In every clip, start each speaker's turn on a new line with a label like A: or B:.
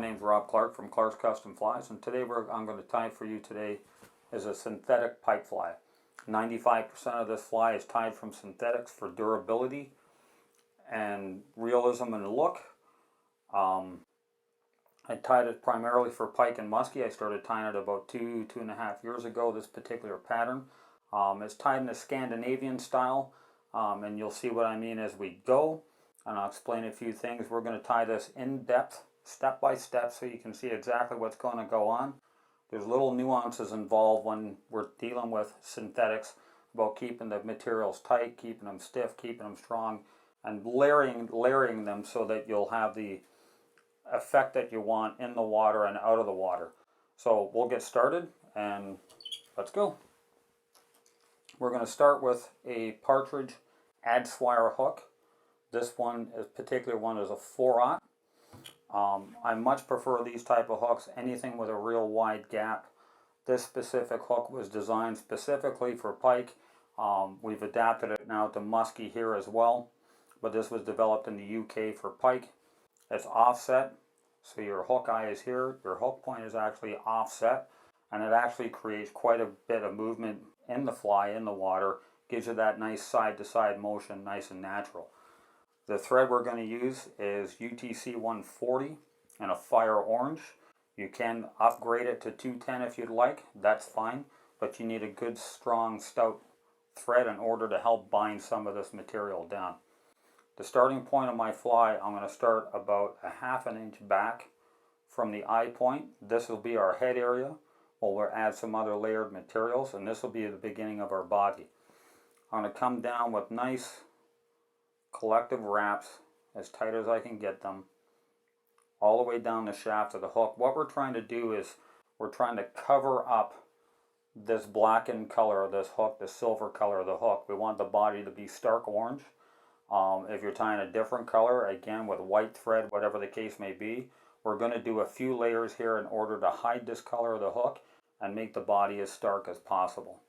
A: name's Rob Clarke from Clarke's Custom Flies, and today I'm going to tie for you today is a synthetic pike fly. 95% of this fly is tied from synthetics for durability and realism and look. I tied it primarily for pike and muskie. I started tying it about two and a half years ago, this particular pattern. It's tied in a Scandinavian style, and you'll see what I mean as we go. And I'll explain a few things. We're going to tie this in depth, step by step, so you can see exactly what's going to go on. There's little nuances involved when we're dealing with synthetics about keeping the materials tight, keeping them stiff, keeping them strong, and layering them so that you'll have the effect that you want in the water and out of the water. So we'll get started and let's go. We're going to start with a partridge ad-swire hook. This one, this particular one, is a 4/0. I much prefer these type of hooks, anything with a real wide gap. This specific hook was designed specifically for pike. We've adapted it now to muskie here as well, but this was developed in the UK for pike. It's offset, so your hook eye is here, your hook point is actually offset, and it actually creates quite a bit of movement in the fly, in the water, gives you that nice side-to-side motion, nice and natural. The thread we're going to use is UTC 140 and a fire orange. You can upgrade it to 210 if you'd like, that's fine, but you need a good, strong, stout thread in order to help bind some of this material down. The starting point of my fly, I'm going to start about a ½ inch back from the eye point. This will be our head area. We'll add some other layered materials, and this will be the beginning of our body. I'm going to come down with nice collective wraps, as tight as I can get them, all the way down the shaft of the hook. What we're trying to do is we're trying to cover up this blackened color of this hook, the silver color of the hook. We want the body to be stark orange. If you're tying a different color, again with white thread, whatever the case may be, we're going to do a few layers here in order to hide this color of the hook and make the body as stark as possible.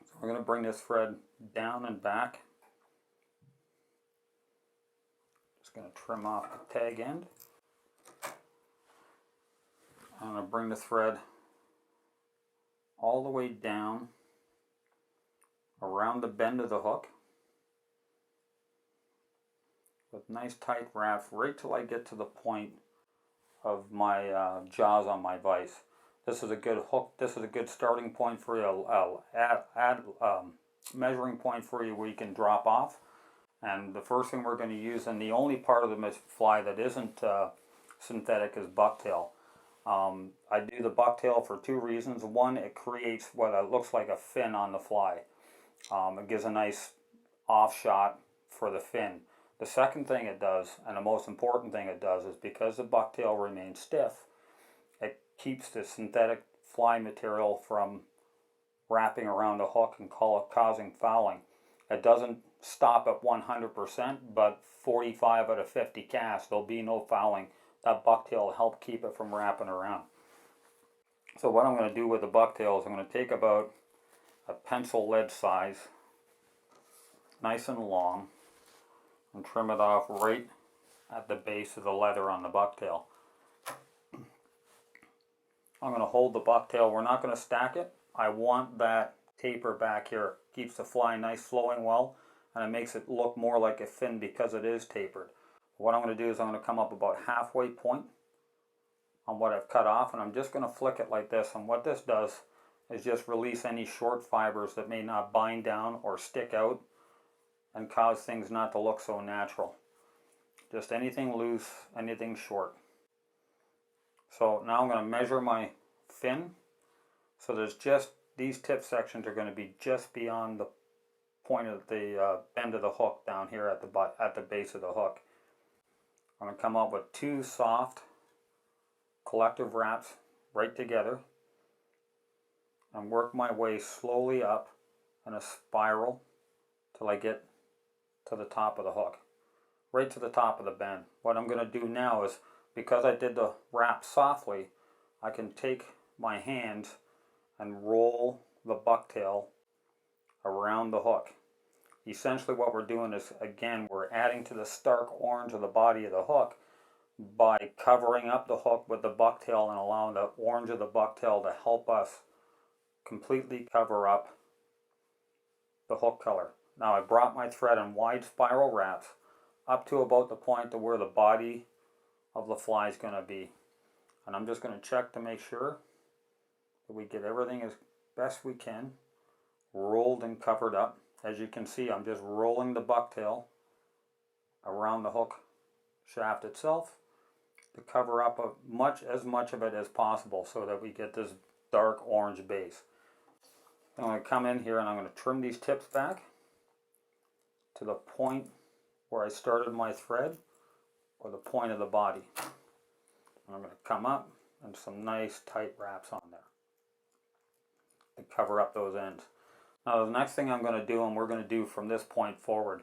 A: So we're going to bring this thread down and back. Just going to trim off the tag end. I'm going to bring the thread all the way down around the bend of the hook with nice tight wraps right till I get to the point of my jaws on my vise. This is a good hook. This is a good starting point for you. I'll add measuring point for you where you can drop off. And the first thing we're going to use, and the only part of the fly that isn't synthetic, is bucktail. I do the bucktail for two reasons. One, it creates what looks like a fin on the fly. It gives a nice offshot for the fin. The second thing it does, and the most important thing it does, is because the bucktail remains stiff, it keeps the synthetic fly material from wrapping around the hook and causing fouling. It doesn't stop at 100%, but 45 out of 50 casts, there'll be no fouling. That bucktail will help keep it from wrapping around. So what I'm going to do with the bucktail is I'm going to take about a pencil lead size, nice and long, and trim it off right at the base of the leather on the bucktail. I'm going to hold the bucktail. We're not going to stack it. I want that taper back here. Keeps the fly nice, flowing well, and it makes it look more like a fin because it is tapered. What I'm going to do is I'm going to come up about halfway point on what I've cut off, and I'm just going to flick it like this. And what this does is just release any short fibers that may not bind down or stick out and cause things not to look so natural. Just anything loose, anything short. So now I'm going to measure my fin. So there's just, these tip sections are going to be just beyond the point of the end of the hook down here at the base of the hook. I'm going to come up with two soft collective wraps right together and work my way slowly up in a spiral till I get to the top of the hook, right to the top of the bend. What I'm going to do now is, because I did the wrap softly, I can take my hands and roll the bucktail around the hook. Essentially what we're doing is, again, we're adding to the stark orange of the body of the hook by covering up the hook with the bucktail and allowing the orange of the bucktail to help us completely cover up the hook color. Now I brought my thread in wide spiral wraps up to about the point to where the body of the fly is going to be. And I'm just going to check to make sure that we get everything as best we can rolled and covered up. As you can see, I'm just rolling the bucktail around the hook shaft itself to cover up as much of it as possible so that we get this dark orange base. I'm going to come in here and I'm going to trim these tips back to the point where I started my thread, or the point of the body. And I'm going to come up and some nice tight wraps on there to cover up those ends. Now the next thing I'm going to do, and we're going to do from this point forward,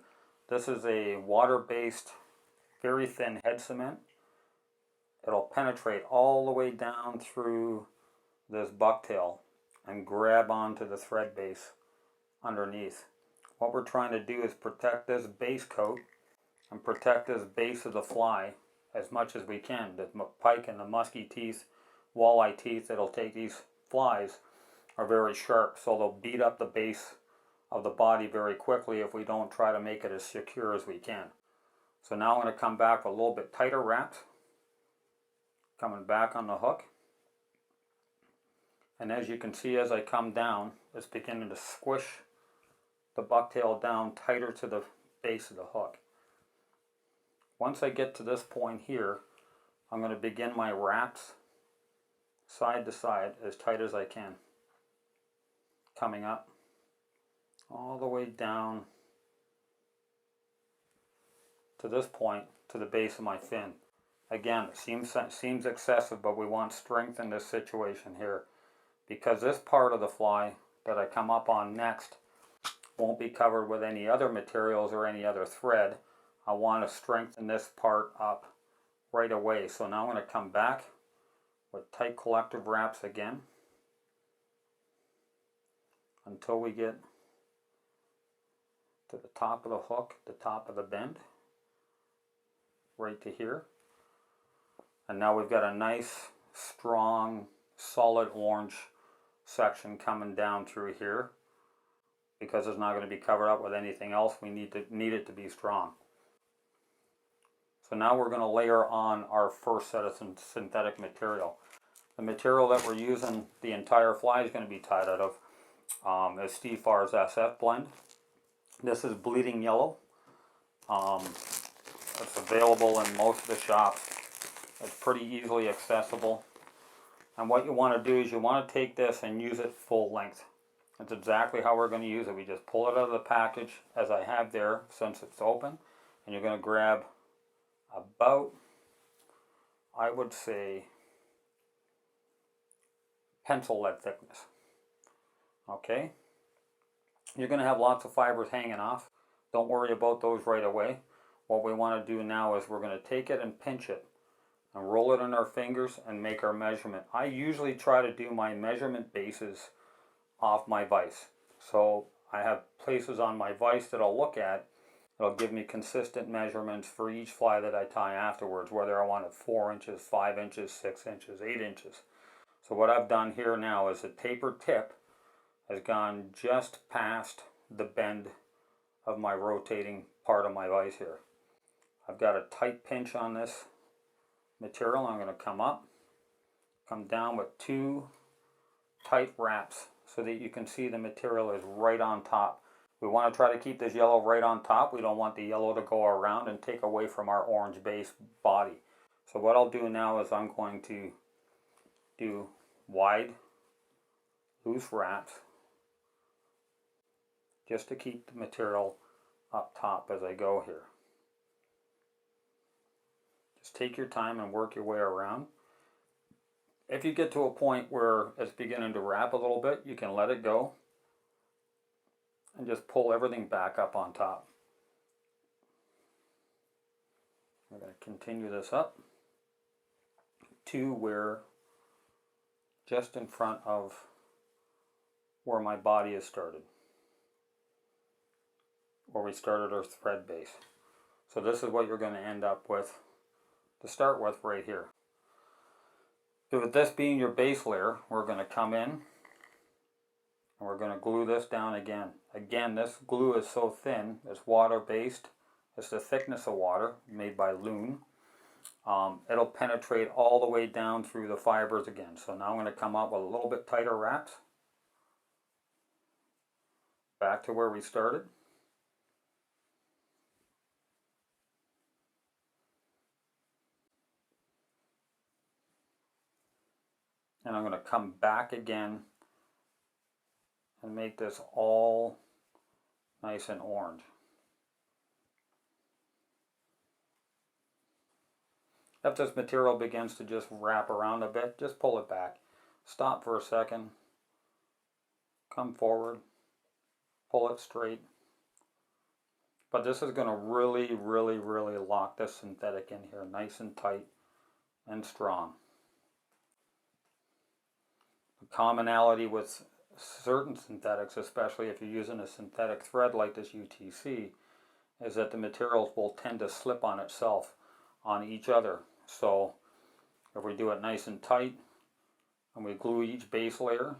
A: this is a water-based, very thin head cement. It'll penetrate all the way down through this bucktail and grab onto the thread base underneath. What we're trying to do is protect this base coat and protect this base of the fly as much as we can. The pike and the musky teeth, walleye teeth that'll take these flies are very sharp, so they'll beat up the base of the body very quickly if we don't try to make it as secure as we can. So now I'm going to come back with a little bit tighter wraps, coming back on the hook. And as you can see, as I come down, it's beginning to squish the bucktail down tighter to the base of the hook. Once I get to this point here, I'm going to begin my wraps side to side as tight as I can. Coming up all the way down to this point, to the base of my fin. Again, it seems excessive, but we want strength in this situation here, because this part of the fly that I come up on next won't be covered with any other materials or any other thread. I want to strengthen this part up right away. So now I'm going to come back with tight collective wraps again until we get to the top of the hook, the top of the bend, right to here. And now we've got a nice, strong, solid orange section coming down through here. Because it's not going to be covered up with anything else, we need it to be strong. So now we're going to layer on our first set of synthetic material. The material that we're using, the entire fly is going to be tied out of, is Steve Farr's SF blend. This is bleeding yellow. It's available in most of the shops. It's pretty easily accessible. And what you want to do is you want to take this and use it full length. That's exactly how we're going to use it. We just pull it out of the package as I have there since it's open. And you're going to grab about, I would say, pencil lead thickness. Okay? You're going to have lots of fibers hanging off. Don't worry about those right away. What we want to do now is we're going to take it and pinch it and roll it in our fingers and make our measurement. I usually try to do my measurement bases off my vise. So I have places on my vise that I'll look at. It'll give me consistent measurements for each fly that I tie afterwards, whether I want it 4 inches, 5 inches, 6 inches, 8 inches. So what I've done here now is the tapered tip has gone just past the bend of my rotating part of my vise here. I've got a tight pinch on this material. I'm going to come up, come down with 2 tight wraps so that you can see the material is right on top. We want to try to keep this yellow right on top. We don't want the yellow to go around and take away from our orange base body. So what I'll do now is I'm going to do wide, loose wraps just to keep the material up top as I go here. Just take your time and work your way around. If you get to a point where it's beginning to wrap a little bit, you can let it go and just pull everything back up on top. We're going to continue this up to where just in front of where my body is started, where we started our thread base. So this is what you're going to end up with to start with right here. So with this being your base layer, we're going to come in and we're going to glue this down again. Again, this glue is so thin, it's water based. It's the thickness of water made by Loon. It'll penetrate all the way down through the fibers again. So now I'm going to come up with a little bit tighter wraps. Back to where we started. And I'm going to come back again and make this all nice and orange. If this material begins to just wrap around a bit, just pull it back. Stop for a second. Come forward. Pull it straight. But this is going to really, really, really lock this synthetic in here nice and tight and strong. The commonality with certain synthetics, especially if you're using a synthetic thread like this UTC, is that the materials will tend to slip on itself on each other. So if we do it nice and tight and we glue each base layer,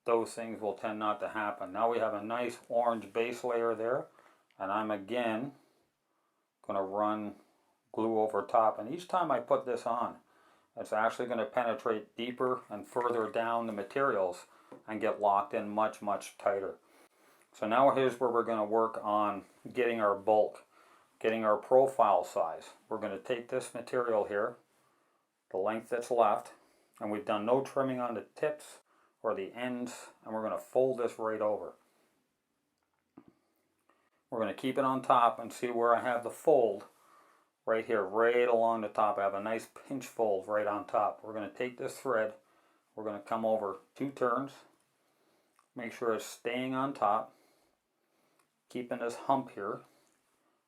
A: those things will tend not to happen. Now we have a nice orange base layer there, and I'm again going to run glue over top, and each time I put this on, it's actually going to penetrate deeper and further down the materials and get locked in much, much tighter. So now here's where we're going to work on getting our bulk, getting our profile size. We're going to take this material here, the length that's left, and we've done no trimming on the tips or the ends, and we're going to fold this right over. We're going to keep it on top and see where I have the fold right here, right along the top. I have a nice pinch fold right on top. We're going to take this thread, we're going to come over 2 turns, make sure it's staying on top, keeping this hump here.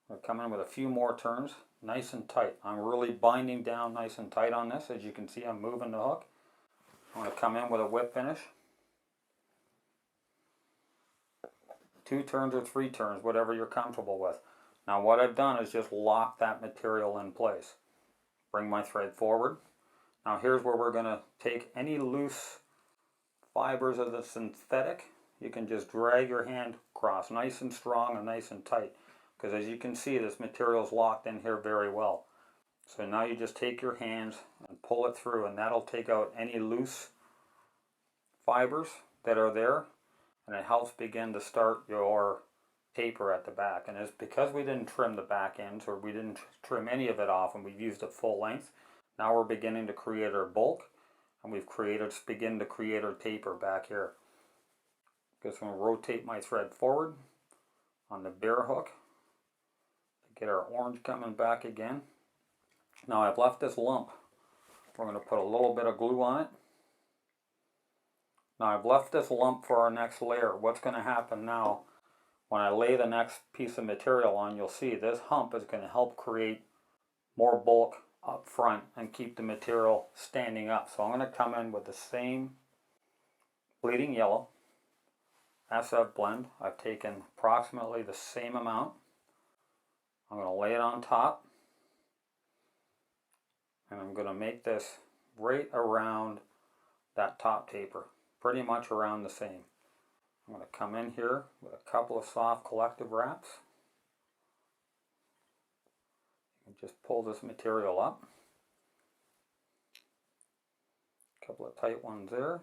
A: We're coming in with a few more turns, nice and tight. I'm really binding down nice and tight on this. As you can see, I'm moving the hook. I'm going to come in with a whip finish. 2 turns or 3 turns, whatever you're comfortable with. Now what I've done is just lock that material in place. Bring my thread forward. Now here's where we're going to take any loose fibers of the synthetic. You can just drag your hand across, nice and strong and nice and tight. Because as you can see, this material is locked in here very well. So now you just take your hands and pull it through, and that'll take out any loose fibers that are there, and it helps begin to start your taper at the back. And it's because we didn't trim the back ends, or we didn't trim any of it off, and we've used it full length. Now we're beginning to create our bulk, and begin to create our taper back here. Just going to rotate my thread forward on the bear hook to get our orange coming back again. Now I've left this lump. We're going to put a little bit of glue on it. Now I've left this lump for our next layer. What's going to happen now, when I lay the next piece of material on, you'll see this hump is going to help create more bulk up front and keep the material standing up. So I'm going to come in with the same bleeding yellow SF blend. I've taken approximately the same amount. I'm going to lay it on top, and I'm going to make this right around that top taper, pretty much around the same. I'm going to come in here with a couple of soft collective wraps. You can just pull this material up. A couple of tight ones there.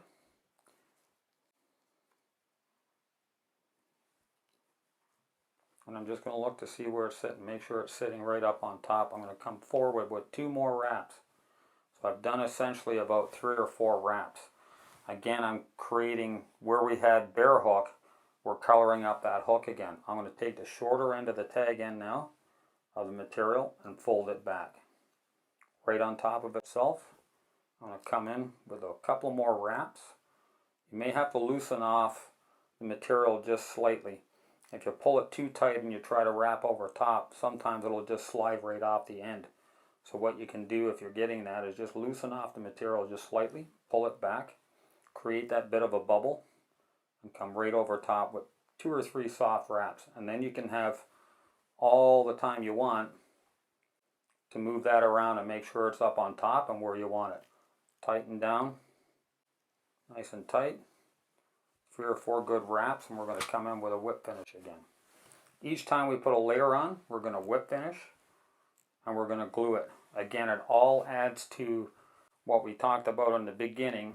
A: And I'm just going to look to see where it's sitting, make sure it's sitting right up on top. I'm going to come forward with 2 more wraps. So I've done essentially about 3 or 4 wraps. Again, I'm creating where we had bare hook, we're coloring up that hook again. I'm going to take the shorter end of the tag end now of the material and fold it back. Right on top of itself. I'm going to come in with a couple more wraps. You may have to loosen off the material just slightly. If you pull it too tight and you try to wrap over top, sometimes it'll just slide right off the end. So what you can do if you're getting that is just loosen off the material just slightly, pull it back, create that bit of a bubble, and come right over top with 2 or 3 soft wraps. And then you can have all the time you want to move that around and make sure it's up on top and where you want it. Tighten down, nice and tight. 3 or 4 good wraps, and we're going to come in with a whip finish again. Each time we put a layer on, we're going to whip finish and we're going to glue it. Again, it all adds to what we talked about in the beginning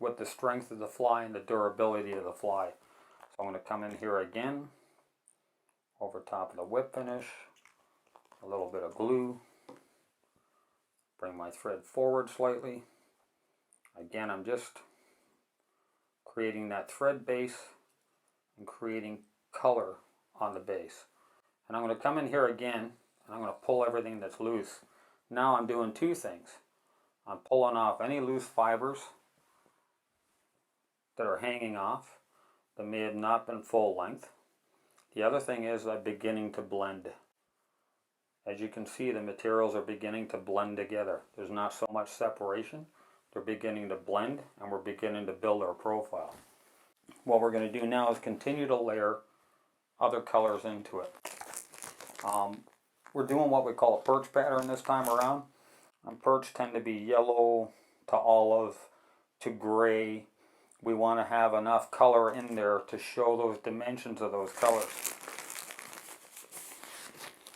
A: with the strength of the fly and the durability of the fly. So I'm going to come in here again, over top of the whip finish, a little bit of glue, bring my thread forward slightly. Again, I'm just creating that thread base and creating color on the base. And I'm going to come in here again and I'm going to pull everything that's loose. Now I'm doing 2 things. I'm pulling off any loose fibers that are hanging off that may have not been full length. The other thing is I'm beginning to blend. As you can see, the materials are beginning to blend together. There's not so much separation. They're beginning to blend and we're beginning to build our profile. What we're going to do now is continue to layer other colors into it. We're doing what we call a perch pattern this time around. And perch tend to be yellow to olive to gray. We want to have enough color in there to show those dimensions of those colors.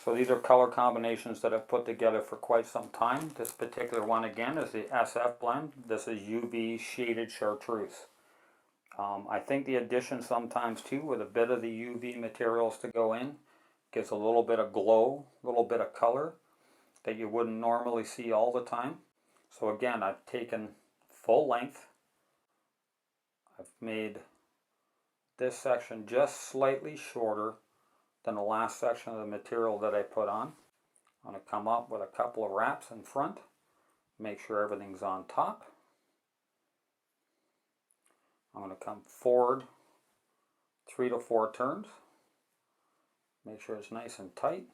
A: So these are color combinations that I've put together for quite some time. This particular one again is the SF blend. This is UV shaded chartreuse. I think the addition sometimes too with a bit of the UV materials to go in gives a little bit of glow, a little bit of color that you wouldn't normally see all the time. So again, I've taken full length. I've made this section just slightly shorter than the last section of the material that I put on. I'm going to come up with a couple of wraps in front, make sure everything's on top. I'm going to come forward 3 to 4 turns, make sure it's nice and tight,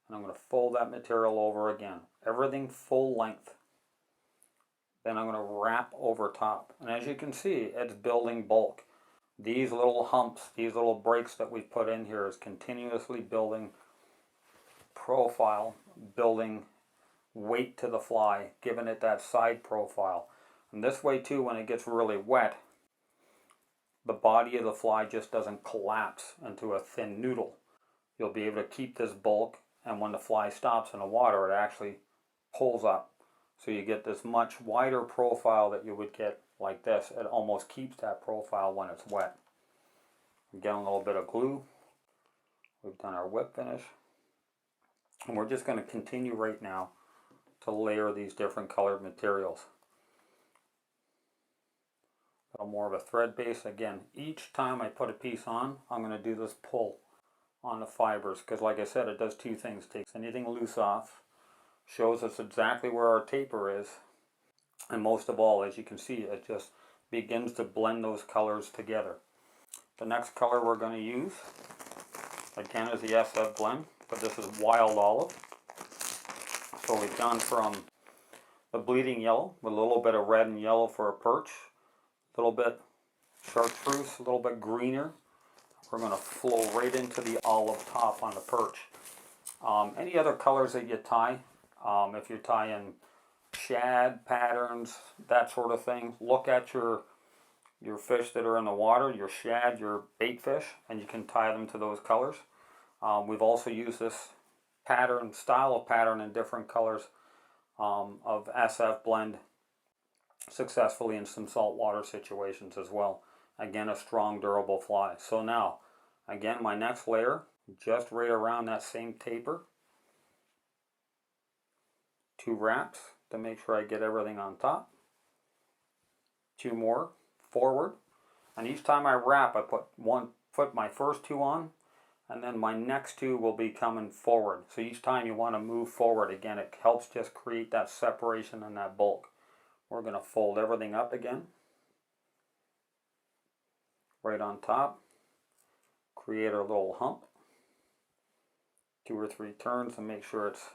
A: and I'm going to fold that material over again. Everything full length. Then I'm going to wrap over top. And as you can see, it's building bulk. These little humps, these little breaks that we've put in here is continuously building profile, building weight to the fly, giving it that side profile. And this way too, when it gets really wet, the body of the fly just doesn't collapse into a thin noodle. You'll be able to keep this bulk, and when the fly stops in the water, it actually pulls up. So you get this much wider profile that you would get like this. It almost keeps that profile when it's wet. Again, a little bit of glue. We've done our whip finish. And we're just going to continue right now to layer these different colored materials. A little more of a thread base. Again, each time I put a piece on, I'm going to do this pull on the fibers. Because like I said, it does 2 things. It takes anything loose off, shows us exactly where our taper is, and most of all, as you can see, it just begins to blend those colors together. The next color we're going to use, again, is the SF blend, but this is wild olive. So we've gone from the bleeding yellow with a little bit of red and yellow for a perch, a little bit chartreuse, a little bit greener. We're going to flow right into the olive top on the perch. Any other colors that you tie, if you're tying shad patterns, that sort of thing, look at your fish that are in the water, your shad, your bait fish, and you can tie them to those colors. We've also used this pattern, style of pattern in different colors of SF blend successfully in some saltwater situations as well. Again, a strong, durable fly. So now, again, my next layer, just right around that same taper. 2 wraps to make sure I get everything on top. 2 more forward. And each time I wrap, I put my first 2 on, and then my next 2 will be coming forward. So each time you want to move forward, again, it helps just create that separation and that bulk. We're going to fold everything up again. Right on top. Create our little hump. 2 or 3 turns and make sure it's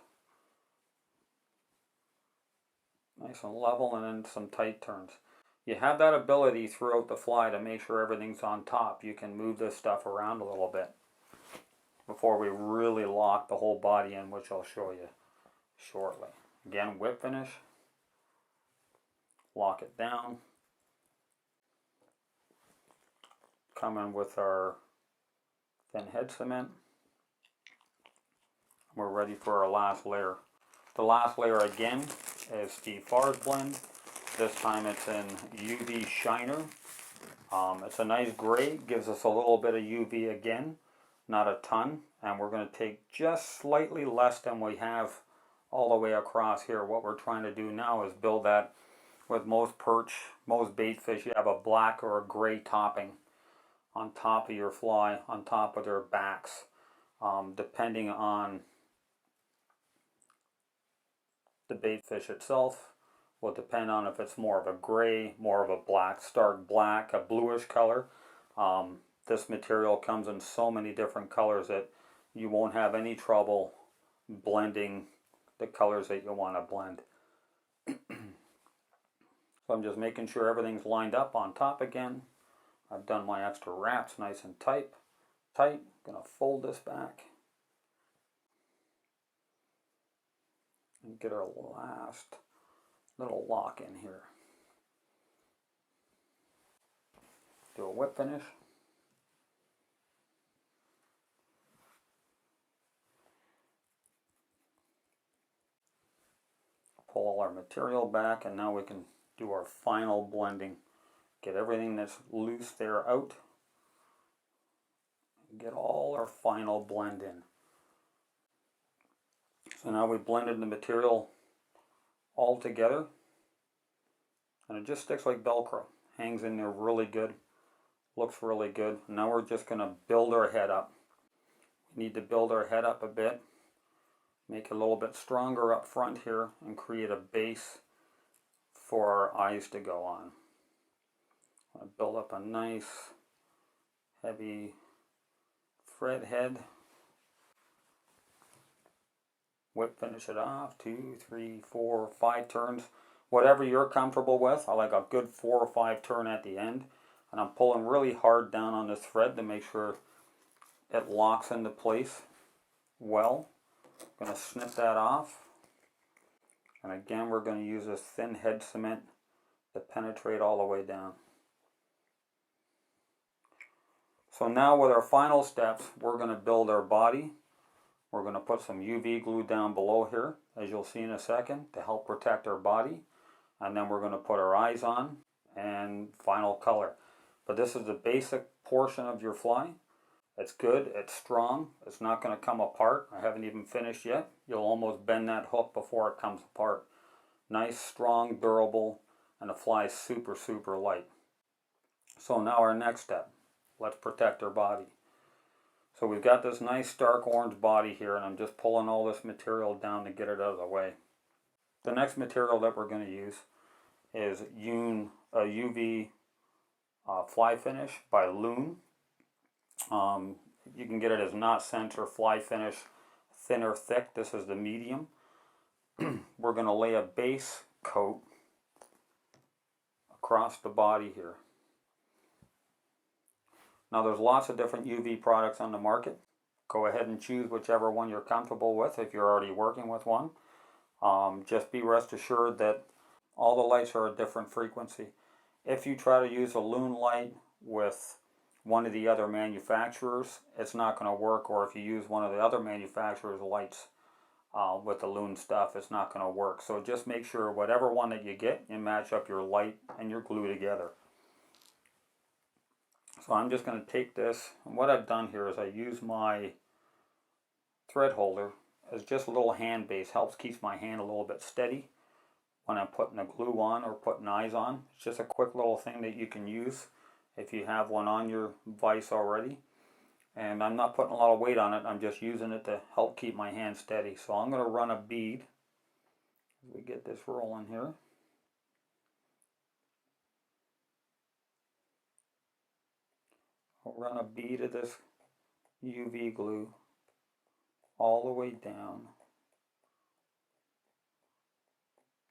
A: nice and level, and then some tight turns. You have that ability throughout the fly to make sure everything's on top. You can move this stuff around a little bit before we really lock the whole body in, which I'll show you shortly. Again, whip finish, lock it down, come in with our thin head cement. We're ready for our last layer. The last layer again is Steve Farr's blend. This time it's in UV Shiner. It's a nice gray, gives us a little bit of UV again, not a ton. And we're going to take just slightly less than we have all the way across here. What we're trying to do now is build that. With most perch, most bait fish, you have a black or a gray topping on top of your fly, on top of their backs, depending on the bait fish itself. Will depend on if it's more of a gray, more of a black, stark black, a bluish color. This material comes in so many different colors that you won't have any trouble blending the colors that you want to blend. So I'm just making sure everything's lined up on top again. I've done my extra wraps nice and tight. Gonna fold this back and get our last little lock in here. Do a whip finish. Pull all our material back, and now we can do our final blending. Get everything that's loose there out. Get all our final blend in. So now we've blended the material all together, and it just sticks like Velcro. Hangs in there really good. Looks really good. Now we're just going to build our head up. We need to build our head up a bit. Make it a little bit stronger up front here and create a base for our eyes to go on. I'll build up a nice heavy thread head. Whip finish it off. 2, 3, 4, 5 turns. Whatever you're comfortable with. I like a good 4 or 5 turn at the end. And I'm pulling really hard down on this thread to make sure it locks into place well. I'm going to snip that off. And again, we're going to use this thin head cement to penetrate all the way down. So now with our final steps, we're going to build our body. We're going to put some UV glue down below here, as you'll see in a second, to help protect our body. And then we're going to put our eyes on and final color. But this is the basic portion of your fly. It's good, it's strong, it's not going to come apart. I haven't even finished yet. You'll almost bend that hook before it comes apart. Nice, strong, durable, and the fly is super, super light. So now our next step, let's protect our body. So we've got this nice dark orange body here, and I'm just pulling all this material down to get it out of the way. The next material that we're going to use is a UV fly finish by Loon. You can get it as knot scent or fly finish, thin or thick. This is the medium. We're going to lay a base coat across the body here. Now there's lots of different UV products on the market. Go ahead and choose whichever one you're comfortable with if you're already working with one. Just be rest assured that all the lights are a different frequency. If you try to use a Loon light with one of the other manufacturers, it's not going to work. Or if you use one of the other manufacturers' lights with the Loon stuff, it's not going to work. So just make sure whatever one that you get, you match up your light and your glue together. So I'm just going to take this, and what I've done here is I use my thread holder as just a little hand base. Helps keeps my hand a little bit steady when I'm putting the glue on or putting eyes on. It's just a quick little thing that you can use if you have one on your vise already. And I'm not putting a lot of weight on it, I'm just using it to help keep my hand steady. So I'm going to run a bead as we get this rolling here. I'll run a bead of this UV glue all the way down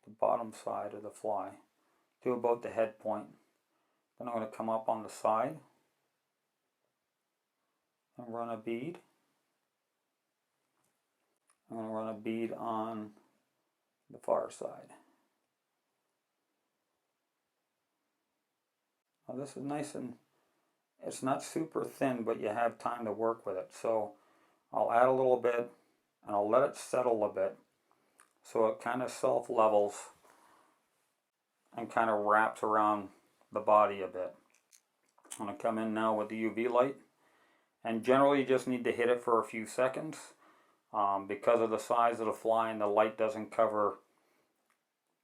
A: the bottom side of the fly to about the head point. Then I'm going to come up on the side and run a bead. I'm going to run a bead on the far side. Now this is nice and it's not super thin, but you have time to work with it. So I'll add a little bit and I'll let it settle a bit so it kind of self-levels and kind of wraps around the body a bit. I'm going to come in now with the UV light, and generally you just need to hit it for a few seconds. Because of the size of the fly and the light doesn't cover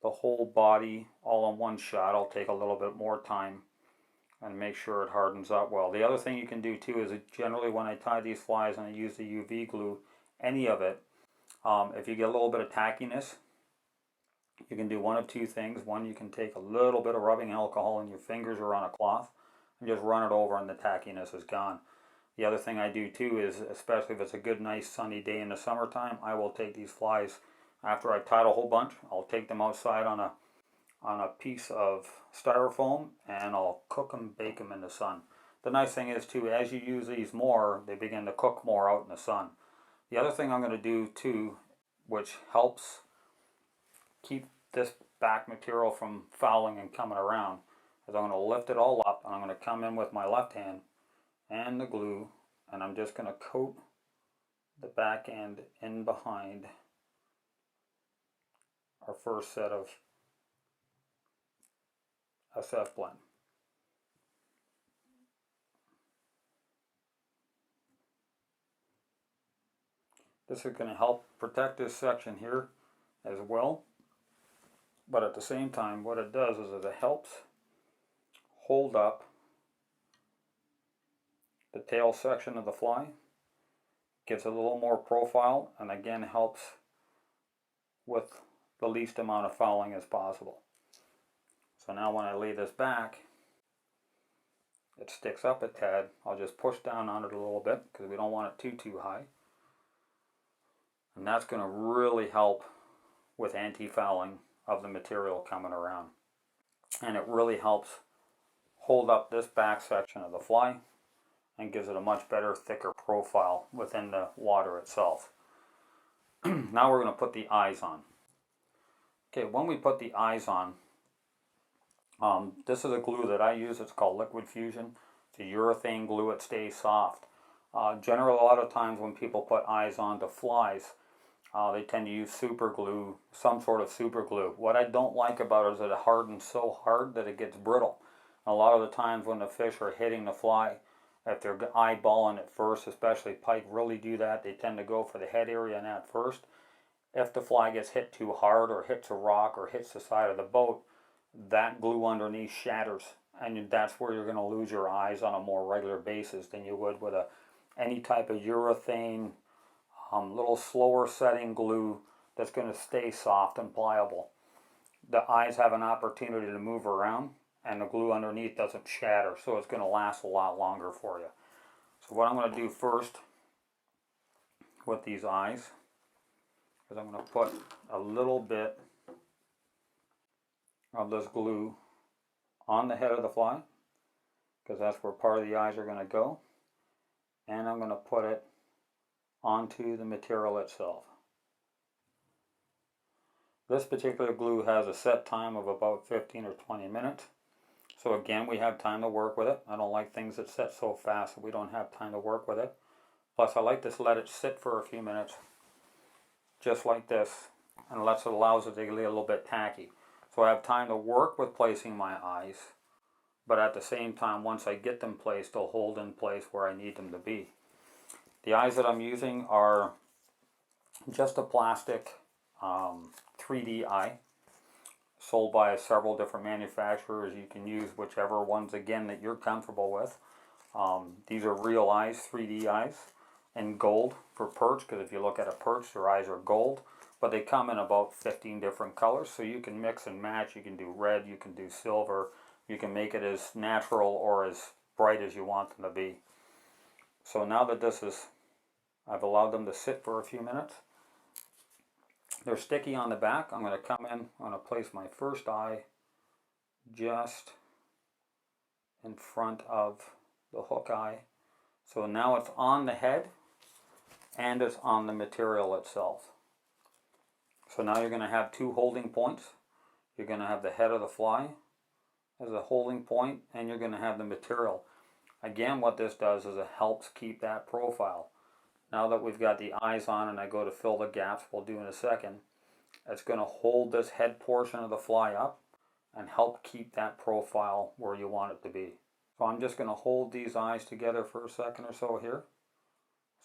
A: the whole body all in one shot, I'll take a little bit more time and make sure it hardens up well. The other thing you can do too is generally when I tie these flies and I use the UV glue, any of it, if you get a little bit of tackiness, you can do one of two things. One, you can take a little bit of rubbing alcohol in your fingers or on a cloth and just run it over and the tackiness is gone. The other thing I do too is, especially if it's a good nice sunny day in the summertime, I will take these flies, after I've tied a whole bunch, I'll take them outside on a piece of styrofoam and I'll cook them, bake them in the sun. The nice thing is too, as you use these more, they begin to cook more out in the sun. The other thing I'm going to do too, which helps keep this back material from fouling and coming around, is I'm going to lift it all up and I'm going to come in with my left hand and the glue, and I'm just going to coat the back end in behind our first set of SF blend. This is going to help protect this section here as well, but at the same time what it does is it helps hold up the tail section of the fly, gives it a little more profile, and again helps with the least amount of fouling as possible. So now when I lay this back, it sticks up a tad. I'll just push down on it a little bit because we don't want it too high. And that's going to really help with anti-fouling of the material coming around. And it really helps hold up this back section of the fly and gives it a much better, thicker profile within the water itself. Now we're going to put the eyes on. Okay, when we put the eyes on, this is a glue that I use. It's called Liquid Fusion. It's a urethane glue. It stays soft. Generally, a lot of times when people put eyes onto flies, they tend to use super glue, some sort of super glue. What I don't like about it is that it hardens so hard that it gets brittle. A lot of the times when the fish are hitting the fly, if they're eyeballing it first, especially pike really do that, they tend to go for the head area and that first. If the fly gets hit too hard or hits a rock or hits the side of the boat, that glue underneath shatters, and that's where you're going to lose your eyes on a more regular basis than you would with any type of urethane, little slower setting glue that's going to stay soft and pliable. The eyes have an opportunity to move around, and the glue underneath doesn't shatter, so it's going to last a lot longer for you. So what I'm going to do first with these eyes is I'm going to put a little bit of this glue on the head of the fly, because that's where part of the eyes are going to go, and I'm going to put it onto the material itself. This particular glue has a set time of about 15 or 20 minutes. So again, we have time to work with it. I don't like things that set so fast that we don't have time to work with it. Plus I like to let it sit for a few minutes, just like this, and allows it to get a little bit tacky. So I have time to work with placing my eyes, but at the same time, once I get them placed, they'll hold in place where I need them to be. The eyes that I'm using are just a plastic 3D eye, sold by several different manufacturers. You can use whichever ones, again, that you're comfortable with. These are real eyes, 3D eyes, in gold for perch, because if you look at a perch, their eyes are gold, but they come in about 15 different colors, so you can mix and match. You can do red, you can do silver, you can make it as natural or as bright as you want them to be. So now that I've allowed them to sit for a few minutes, they're sticky on the back. I'm going to come in, I'm going to place my first eye just in front of the hook eye. So now it's on the head and it's on the material itself. So now you're going to have two holding points. You're going to have the head of the fly as a holding point, and you're going to have the material. Again, what this does is it helps keep that profile. Now that we've got the eyes on and I go to fill the gaps, we'll do in a second, it's going to hold this head portion of the fly up and help keep that profile where you want it to be. So I'm just going to hold these eyes together for a second or so here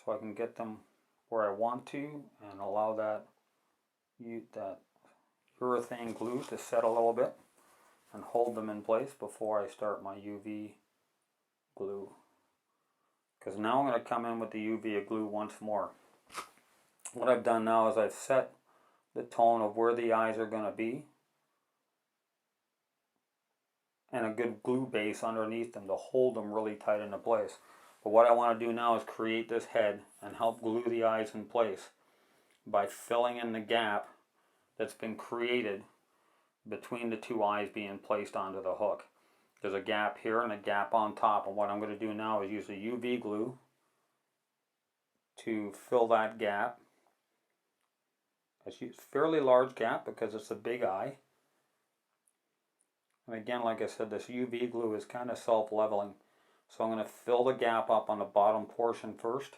A: so I can get them where I want to and allow that urethane glue to set a little bit and hold them in place before I start my UV glue. Because now I'm going to come in with the UV glue once more. What I've done now is I've set the tone of where the eyes are going to be and a good glue base underneath them to hold them really tight into place. But what I want to do now is create this head and help glue the eyes in place by filling in the gap that's been created between the two eyes being placed onto the hook. There's a gap here and a gap on top, and what I'm going to do now is use the UV glue to fill that gap. It's a fairly large gap because it's a big eye. And again, like I said, this UV glue is kind of self-leveling. So I'm going to fill the gap up on the bottom portion first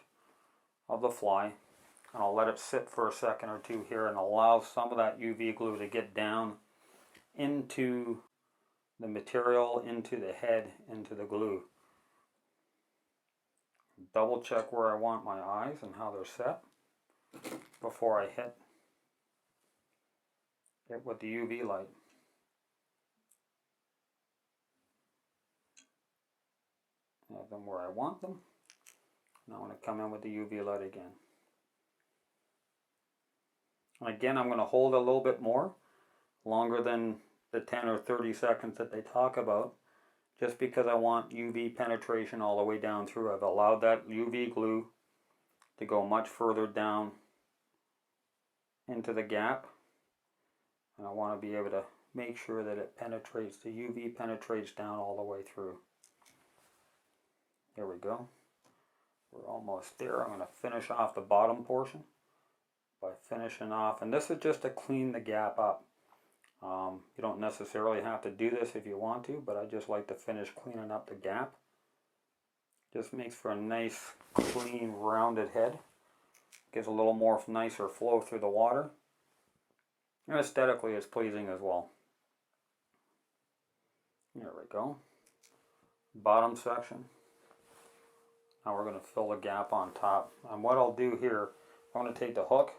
A: of the fly. And I'll let it sit for a second or two here and allow some of that UV glue to get down into the material, into the head, into the glue. Double check where I want my eyes and how they're set before I hit it with the UV light. Have them where I want them. Now I'm going to come in with the UV light again. And again, I'm going to hold a little bit more, longer than the 10 or 30 seconds that they talk about, just because I want UV penetration all the way down through. I've allowed that UV glue to go much further down into the gap, and I want to be able to make sure that it penetrates, the UV penetrates down all the way through. There we go. We're almost there. I'm going to finish off the bottom portion by finishing off, and this is just to clean the gap up. You don't necessarily have to do this if you want to, but I just like to finish cleaning up the gap. Just makes for a nice, clean, rounded head. Gives a little more nicer flow through the water. And aesthetically it's pleasing as well. There we go. Bottom section. Now we're going to fill the gap on top. And what I'll do here, I'm going to take the hook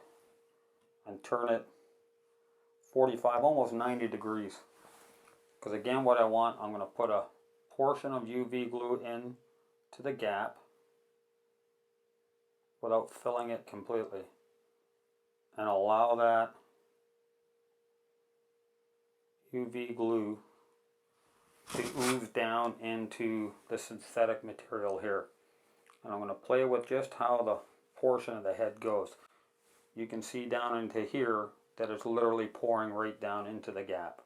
A: and turn it 45, almost 90 degrees. Because again, what I want, I'm going to put a portion of UV glue in to the gap without filling it completely. And allow that UV glue to ooze down into the synthetic material here. And I'm going to play with just how the portion of the head goes. You can see down into here that it's literally pouring right down into the gap.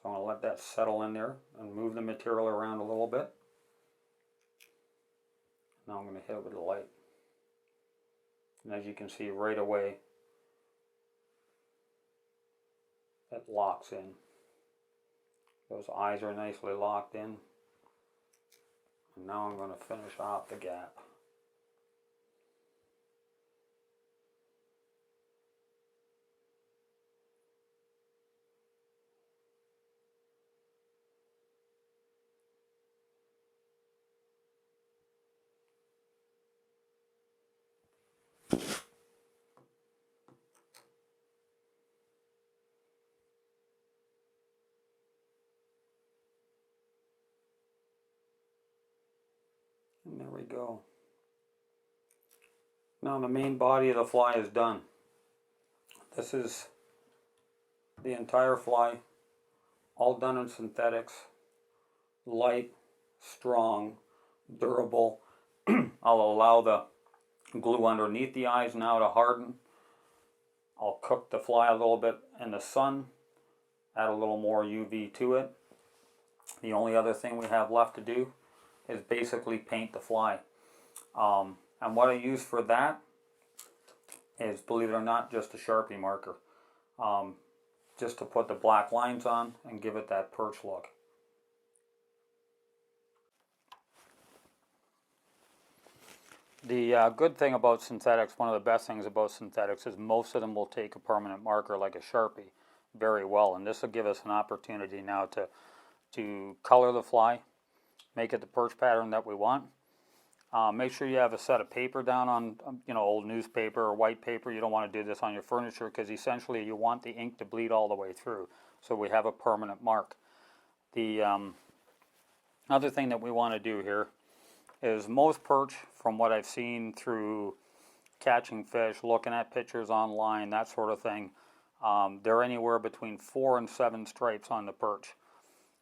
A: So I'm going to let that settle in there and move the material around a little bit. Now I'm going to hit it with the light. And as you can see right away, it locks in. Those eyes are nicely locked in. And now I'm going to finish off the gap. And there we go. Now the main body of the fly is done. This is the entire fly, all done in synthetics, light, strong, durable. I'll allow the glue underneath the eyes now to harden. I'll cook the fly a little bit in the sun, add a little more UV to it. The only other thing we have left to do is basically paint the fly. And what I use for that is, believe it or not, just a Sharpie marker. Just to put the black lines on and give it that perch look. The good thing about synthetics, one of the best things about synthetics, is most of them will take a permanent marker like a Sharpie very well, and this will give us an opportunity now to color the fly, make it the perch pattern that we want. Make sure you have a set of paper down on, old newspaper or white paper. You don't want to do this on your furniture because essentially you want the ink to bleed all the way through, so we have a permanent mark. The other thing that we want to do here is most perch, from what I've seen through catching fish, looking at pictures online, that sort of thing, they're anywhere between 4 and 7 stripes on the perch.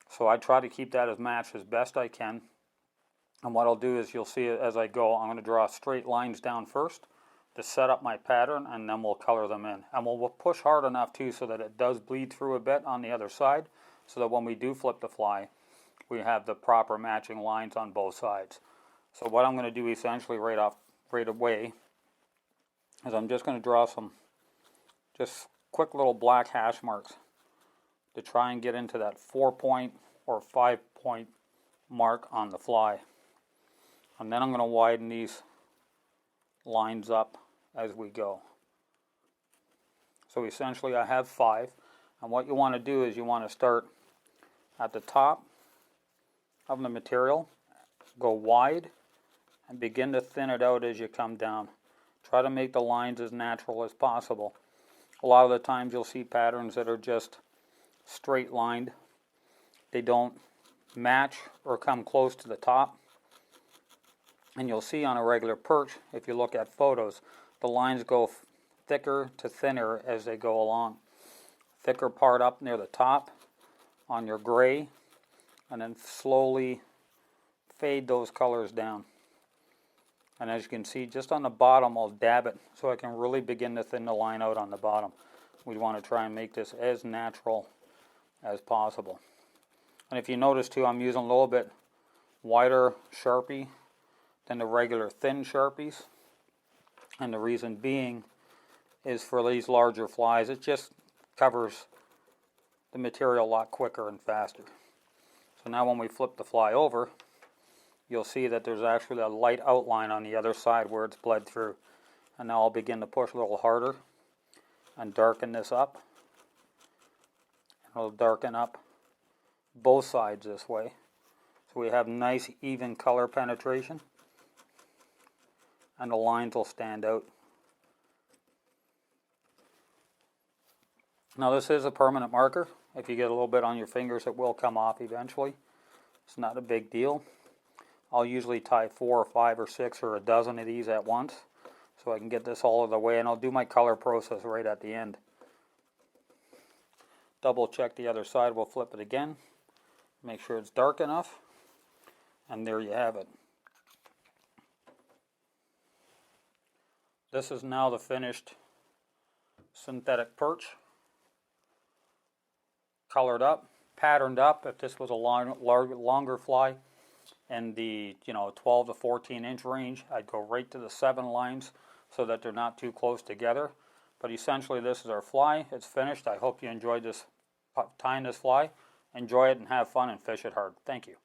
A: So I try to keep that as matched as best I can. And what I'll do is, you'll see it as I go, I'm going to draw straight lines down first to set up my pattern, and then we'll color them in. And we'll push hard enough too so that it does bleed through a bit on the other side, so that when we do flip the fly, we have the proper matching lines on both sides. So what I'm going to do essentially right away is I'm just going to draw some just quick little black hash marks to try and get into that 4-point or 5-point mark on the fly. And then I'm going to widen these lines up as we go. So essentially I have 5. And what you want to do is you want to start at the top of the material, go wide, and begin to thin it out as you come down. Try to make the lines as natural as possible. A lot of the times you'll see patterns that are just straight lined. They don't match or come close to the top. And you'll see on a regular perch, if you look at photos, the lines go thicker to thinner as they go along. Thicker part up near the top on your gray, and then slowly fade those colors down. And as you can see, just on the bottom, I'll dab it so I can really begin to thin the line out on the bottom. We want to try and make this as natural as possible. And if you notice too, I'm using a little bit wider Sharpie than the regular thin Sharpies. And the reason being is, for these larger flies, it just covers the material a lot quicker and faster. So now when we flip the fly over, you'll see that there's actually a light outline on the other side where it's bled through. And now I'll begin to push a little harder and darken this up. I'll darken up both sides this way, so we have nice even color penetration, and the lines will stand out. Now this is a permanent marker. If you get a little bit on your fingers, it will come off eventually. It's not a big deal. I'll usually tie 4 or 5 or 6 or a dozen of these at once, so I can get this all of the way, and I'll do my color process right at the end. Double check the other side, we'll flip it again, make sure it's dark enough, and there you have it. This is now the finished synthetic perch. Colored up, patterned up. If this was a longer fly in the 12 to 14 inch range, I'd go right to the 7 lines so that they're not too close together. But essentially this is our fly. It's finished. I hope you enjoyed this tying this fly. Enjoy it and have fun and fish it hard. Thank you.